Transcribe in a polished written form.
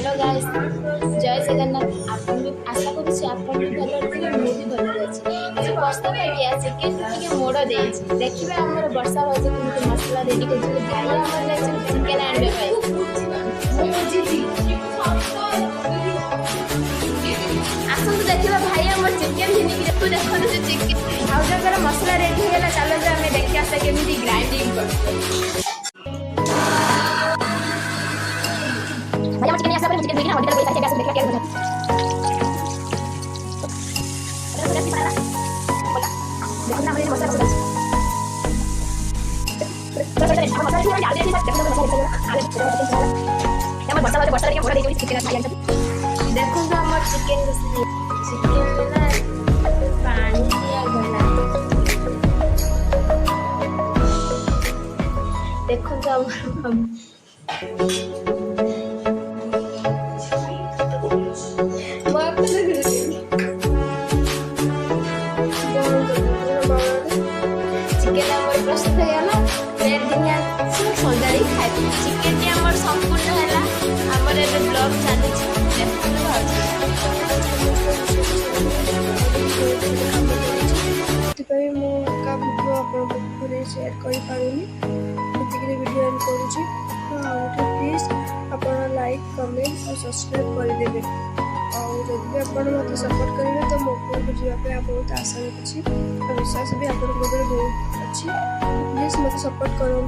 Hello guys जय जगन्नाथ आपन भी आशा करूँ आपन भी भल थे मु भी भल अच्छी आज वर्षा पाई चिकेन टे मोड़ दे देखिए आमर वर्षा भाज केमती मसला रेडी कर भाई आमर चिकेन आने आसतु देखा भाई आम चिकेन तू देखो से चिकेन भाजर मसला रेडी होगा चलो आम देखिए आसा केमी ग्राइंडिंग कर चिकन ऐसा चिकन देखना होटल पैसा कैसे देखा क्या देखो ना मुझे मसाला देखो तो हमारे चिकन चिकन ना पानी दिया गला देखो तो चिकेन आमर प्रस्तुत होगा प्लेट दिनिया सजा खाए चिकेन टी आमर संपूर्ण है आमर ए ब्लॉग चली भिडियो आपको शेयर कर वीडियो एंड करुँच प्लीज आप लाइक कमेंट और सब्सक्राइब करदे और जब भी आप मत सपोर्ट करेंगे तो मो को जावाई आप बहुत आशा रखी और विश्वास भी आप बहुत अच्छी प्लीज मत सपोर्ट करूँ।